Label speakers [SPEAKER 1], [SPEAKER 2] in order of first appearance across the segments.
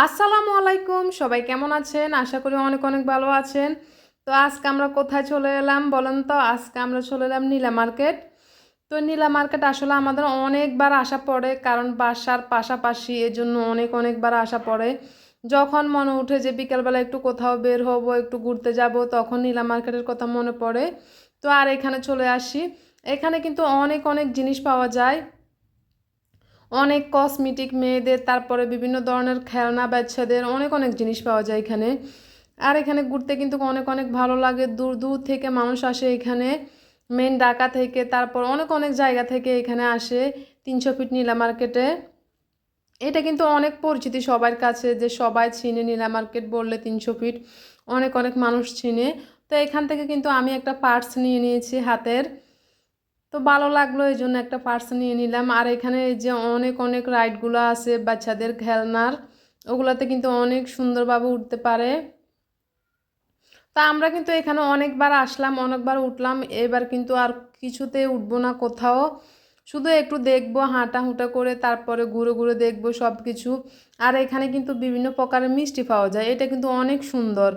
[SPEAKER 1] আসসালামু আলাইকুম, সবাই কেমন আছেন? আশা করি অনেক অনেক ভালো আছেন। তো আজকে আমরা কোথায় চলে এলাম বলেন তো? আজকে আমরা চলে এলাম নীলা মার্কেট। তো নীলা মার্কেট আসলে আমাদের অনেকবার আসা পড়ে, কারণ বাসার পাশাপাশি, এজন্য অনেক অনেকবার আসা পড়ে। যখন মনে উঠে যে বিকেলবেলা একটু কোথাও বের হব, একটু ঘুরতে যাব, তখন নীলা মার্কেটের কথা মনে পড়ে। তো আর এখানে চলে আসি। এখানে কিন্তু অনেক অনেক জিনিস পাওয়া যায়, অনেক কসমেটিক মেয়েদের, তারপরে বিভিন্ন ধরনের খেলনা বাচ্চাদের, অনেক অনেক জিনিস পাওয়া যায় এখানে। আর এখানে ঘুরতে কিন্তু অনেক অনেক ভালো লাগে। দূর দূর থেকে মানুষ আসে এখানে, মেন ঢাকা থেকে, তারপর অনেক অনেক জায়গা থেকে এখানে আসে 300 ফিট নীলা মার্কেটে। এটা কিন্তু অনেক পরিচিতি সবার কাছে, যে সবাই চিনে নীলা মার্কেট বললে 300 ফিট, অনেক অনেক মানুষ চিনে। তো এখান থেকে কিন্তু আমি একটা পার্স নিয়ে নিয়েছি হাতের। তো ভালো লাগলো, এই জন্য একটা পার্স নিয়ে নিলাম। আর এখানে এই যে অনেক অনেক রাইডগুলো আছে বাচ্চাদের খেলনার, ওগুলাতে কিন্তু অনেক সুন্দরভাবে উঠতে পারে। তা আমরা কিন্তু এখানে অনেকবার আসলাম, অনেকবার উঠলাম, এবার কিন্তু আর কিছুতে উঠবো না কোথাও, শুধু একটু দেখবো হাঁটাহুটা করে, তারপরে ঘুরে ঘুরে দেখবো সব কিছু। আর এখানে কিন্তু বিভিন্ন প্রকারের মিষ্টি পাওয়া যায়, এটা কিন্তু অনেক সুন্দর।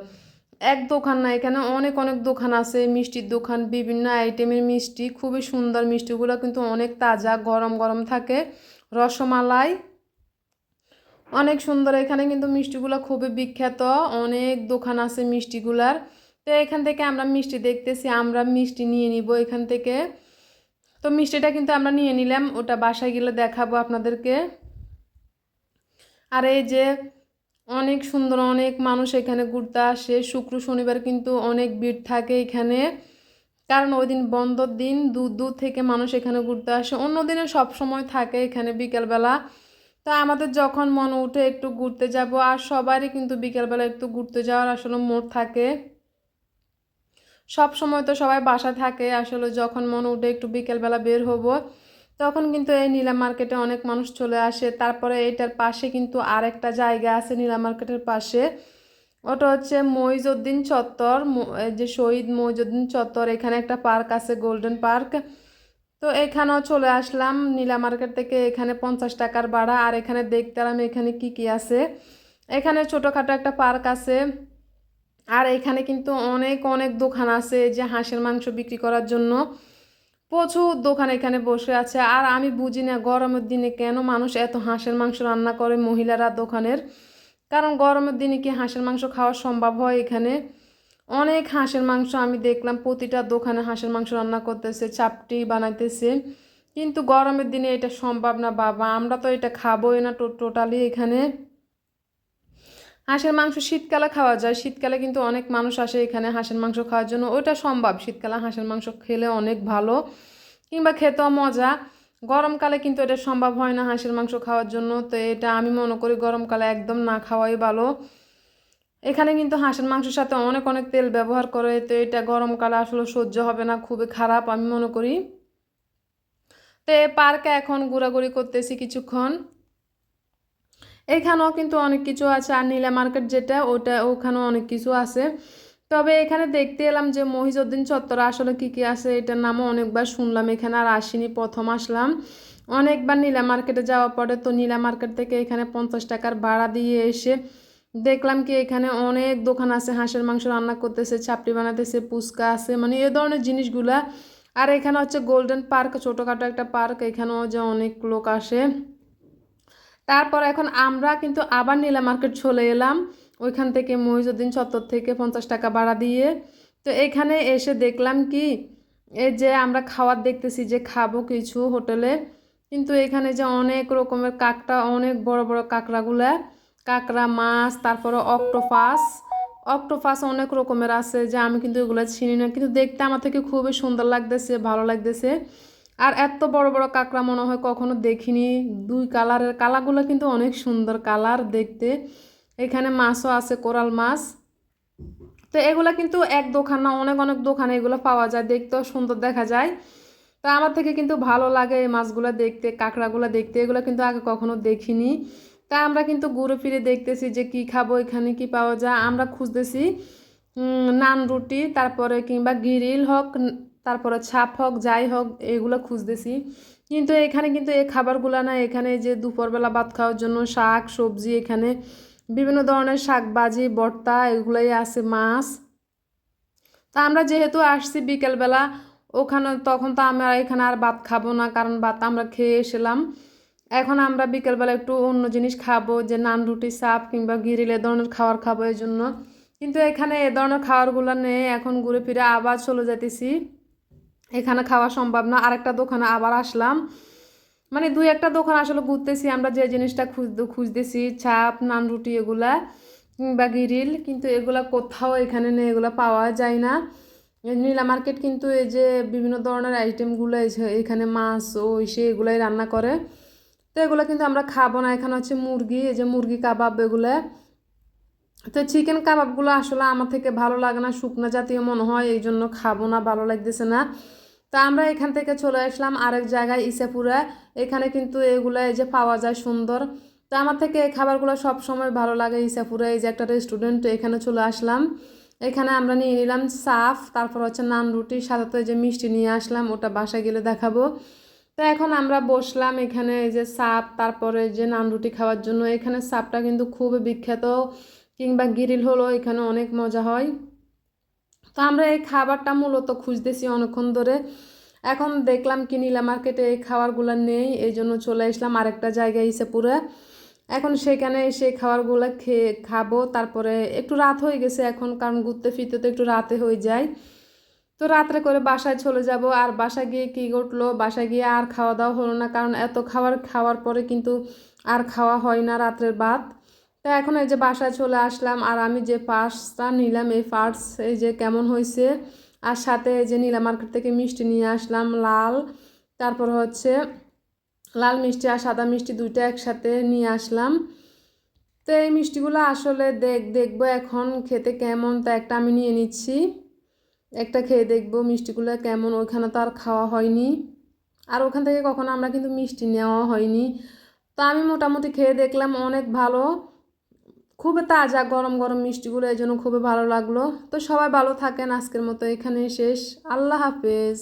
[SPEAKER 1] এক দোকান না, এখানে অনেক অনেক দোকান আছে, মিষ্টির দোকান, বিভিন্ন আইটেমের মিষ্টি, খুবই সুন্দর মিষ্টিগুলো, কিন্তু অনেক তাজা, গরম গরম থাকে। রসমালাই অনেক সুন্দর, এখানে কিন্তু মিষ্টিগুলো খুবই বিখ্যাত, অনেক দোকান আছে মিষ্টিগুলার। তো এখান থেকে আমরা মিষ্টি দেখতেছি, আমরা মিষ্টি নিয়ে নিব এখান থেকে। তো মিষ্টিটা কিন্তু আমরা নিয়ে নিলাম, ওটা বাসায় গেলে দেখাবো আপনাদেরকে। আর এই যে অনেক সুন্দর, অনেক মানুষ এখানে ঘুরতে আসে, শুক্র শনিবার কিন্তু অনেক ভিড় থাকে এখানে, কারণ ওই দিন বন্ধর দিন, দূর দূর থেকে মানুষ এখানে ঘুরতে আসে। অন্য দিনে সব সময় থাকে এখানে বিকেলবেলা। তা আমাদের যখন মনে উঠে একটু ঘুরতে যাব, আর সবারই কিন্তু বিকেলবেলা একটু ঘুরতে যাওয়ার আসলে মোড থাকে। সব সময় তো সবাই বাসা থাকে, আসলে যখন মনে উঠে একটু বিকেলবেলা বের হব, তখন কিন্তু এই নীলা মার্কেটে অনেক মানুষ চলে আসে। তারপরে এটার পাশে কিন্তু আরেকটা জায়গা আছে নীলা মার্কেটের পাশে, ওটা হচ্ছে মইজউদ্দিন চত্বর, এই যে শহীদ মইজউদ্দিন চত্বর, এখানে একটা পার্ক আছে, গোল্ডেন পার্ক। তো এখানেও চলে আসলাম নীলা মার্কেট থেকে। এখানে 50 টাকার ভাড়া। আর এখানে দেখতে এলাম এখানে কি কি আছে। এখানে ছোটোখাটো একটা পার্ক আছে। আর এখানে কিন্তু অনেক অনেক দোকান আছে, যে হাঁসের মাংস বিক্রি করার জন্য প্রচুর দোকান এখানে বসে আছে। আর আমি বুঝি না গরমের দিনে কেন মানুষ এত হাঁসের মাংস রান্না করে মহিলারা দোকানের, কারণ গরমের দিনে কি হাঁসের মাংস খাওয়া সম্ভব হয়? এখানে অনেক হাঁসের মাংস আমি দেখলাম, প্রতিটা দোকানে হাঁসের মাংস রান্না করতেছে, চাপটি বানাইতেছে, কিন্তু গরমের দিনে এটা সম্ভব না বাবা, আমরা তো এটা খাবোই না টোটালি। এখানে হাঁসের মাংস শীতকালে খাওয়া যায়, শীতকালে কিন্তু অনেক মানুষ আসে এখানে হাঁসের মাংস খাওয়ার জন্য, ওইটা সম্ভব, শীতকালে হাঁসের মাংস খেলে অনেক ভালো, কিংবা খেতেও মজা। গরমকালে কিন্তু এটা সম্ভব হয় না হাঁসের মাংস খাওয়ার জন্য, তো এটা আমি মনে করি গরমকালে একদম না খাওয়াই ভালো। এখানে কিন্তু হাঁসের মাংসের সাথে অনেক অনেক তেল ব্যবহার করে, তো এটা গরমকালে আসলে সহ্য হবে না, খুবই খারাপ আমি মনে করি। তো এই পার্কে এখন ঘোরাঘুরি করতেছি কিছুক্ষণ। এখানেও কিন্তু অনেক কিছু আছে, আর নীলা মার্কেট যেটা, ওটা ওখানেও অনেক কিছু আছে। তবে এখানে দেখতে এলাম যে মহিজউদ্দিন চত্বরে আসলে কি কি আছে, এটার নামও অনেকবার শুনলাম, এখানে আর আসিনি, প্রথম আসলাম। অনেকবার নীলা মার্কেটে যাওয়া পড়ে, তো নীলা মার্কেট থেকে এখানে 50 টাকার ভাড়া দিয়ে এসে দেখলাম কি এখানে অনেক দোকান আছে, হাঁসের মাংস রান্না করতেছে, চাপড়ি বানাতেছে, ফুচকা আছে, মানে এ ধরনের জিনিসগুলা। আর এখানে হচ্ছে গোল্ডেন পার্ক, ছোটোখাটো একটা পার্ক, এখানেও যে অনেক লোক আসে। তারপর এখন আমরা কিন্তু আবার নীলা মার্কেট চলে এলাম, ওইখান থেকে মহিজউদ্দিন চত্বর থেকে 50 টাকা ভাড়া দিয়ে। তো এখানে এসে দেখলাম কি, এই যে আমরা খাবার দেখতেছি, যে খাবো কিছু হোটেলে, কিন্তু এখানে যে অনেক রকমের কাঁকড়া, অনেক বড় বড় কাঁকড়াগুলা, কাঁকড়া মাছ, তারপরে অক্টোপাস, অক্টোপাস অনেক রকমের আছে, যে আমি কিন্তু এগুলো চিনি না, কিন্তু দেখতে আমার থেকে খুবই সুন্দর লাগতেছে, ভালো লাগতেছে। আর এত বড় বড় কাঁকড়া মনে হয় কখনো দেখিনি, দুই কালারের, কালারগুলো কিন্তু অনেক সুন্দর কালার দেখতে। এখানে মাছও আছে, কোরাল মাছ। তো এগুলা কিন্তু এক দোকান না, অনেক অনেক দোকানে এগুলো পাওয়া যায়, দেখতেও সুন্দর দেখা যায়। তো আমার থেকে কিন্তু ভালো লাগে এই মাছগুলো দেখতে, কাঁকড়াগুলো দেখতে, এগুলো কিন্তু আগে কখনো দেখিনি। তা আমরা কিন্তু ঘুরে ফিরে দেখতেছি যে কি খাবো, এখানে কি পাওয়া যায়, আমরা খুঁজতেছি নান রুটি, তারপরে কিংবা গ্রিল হোক, তারপরে ছাপ হোক, যাই হোক, এগুলো খুঁজতেছি। কিন্তু এখানে কিন্তু এই খাবারগুলো না, এখানে যে দুপুরবেলা ভাত খাওয়ার জন্য শাক সবজি এখানে বিভিন্ন ধরনের শাকভাজি ভর্তা এগুলোই আছে, মাছ। তা আমরা যেহেতু আসছি বিকেলবেলা, ওখানে তখন তো আমরা এখানে আর ভাত খাবো না, কারণ ভাত আমরা খেয়ে এসেলাম। এখন আমরা বিকেলবেলা একটু অন্য জিনিস খাবো, যে নান রুটি সাপ কিংবা গিরিল এ ধরনের খাবার খাবো এই জন্য। কিন্তু এখানে এ ধরনের খাবারগুলো নেই, এখন ঘুরে ফিরে আবার চলে যেতেছি, এখানে খাওয়া সম্ভব না। আরেকটা দোকানে আবার আসলাম, মানে দুই একটা দোকান আসলে ঘুরতেছি আমরা, যে জিনিসটা খুঁজতেছি চাপ নান রুটি এগুলা কিংবা গিরিল, কিন্তু এগুলা কোথাও এখানে নেই, এগুলা পাওয়া যায় না। নীলা মার্কেট কিন্তু এই যে বিভিন্ন ধরনের আইটেমগুলো এখানে মাছ ওই সে এগুলাই রান্না করে, তো এগুলো কিন্তু আমরা খাবো না। এখানে হচ্ছে মুরগি, এই যে মুরগি কাবাব এগুলো, তো চিকেন কাবাবগুলো আসলে আমার থেকে ভালো লাগে না, শুকনো জাতীয় মনে হয়, এই জন্য খাবো না, ভালো লাগতেছে না। তো আমরা এখান থেকে চলে আসলাম আরেক জায়গায় ইসাপুরে, এখানে কিন্তু এগুলো এই যে পাওয়া যায় সুন্দর। তো আমার থেকে এই খাবারগুলো সব সময় ভালো লাগে। ইসাপুরে এই যে একটা রেস্টুরেন্ট, এখানে চলে আসলাম, এখানে আমরা নিয়ে নিলাম সাফ, তারপর হচ্ছে নান রুটি, সাথে তো এই যে মিষ্টি নিয়ে আসলাম, ওটা বাসায় গেলে দেখাবো। তো এখন আমরা বসলাম এখানে এই যে সাপ, তারপরে যে নান রুটি খাওয়ার জন্য। এখানে সাপটা কিন্তু খুবই বিখ্যাত, কিংবা গিরিল হলো এখানে অনেক মজা হয়। তো আমরা এই খাবারটা মূলত খুঁজতেছি অনেকক্ষণ ধরে, এখন দেখলাম কি নীলা মার্কেটে এই খাবারগুলো নেই, এই জন্য চলে আসলাম আরেকটা জায়গায় ইসেপুরে। এখন সেখানে এসে খাবারগুলো খাবো, তারপরে একটু রাত হয়ে গেছে এখন, কারণ ঘুরতে ফিরতে তো একটু রাতে হয়ে যায়। তো রাত্রে করে বাসায় চলে যাব। আর বাসায় গিয়ে কী ঘটলো, বাসায় গিয়ে আর খাওয়া দাওয়া হলো না, কারণ এত খাবার খাওয়ার পরে কিন্তু আর খাওয়া হয় না রাত্রের ভাত। তো এখন এই যে বাসায় চলে আসলাম, আর আমি যে পার্সটা নিলাম এই পার্স এই যে কেমন হয়েছে, আর সাথে এই যে নীলা মার্কেট থেকে মিষ্টি নিয়ে আসলাম লাল, তারপর হচ্ছে লাল মিষ্টি আর সাদা মিষ্টি দুইটা একসাথে নিয়ে আসলাম। তো এই মিষ্টিগুলো আসলে দেখবো এখন খেতে কেমন, তা একটা আমি নিয়ে নিচ্ছি, একটা খেয়ে দেখবো মিষ্টিগুলো কেমন। ওইখানে তো আর খাওয়া হয়নি, আর ওখান থেকে কখনো আমরা কিন্তু মিষ্টি নেওয়া হয়নি। তো আমি মোটামুটি খেয়ে দেখলাম অনেক ভালো, খুবই তাজা গরম গরম মিষ্টিগুলো, এই জন্য খুবই ভালো লাগলো। তো সবাই ভালো থাকেন, আজকের মতো এখানেই শেষ, আল্লাহ হাফেজ।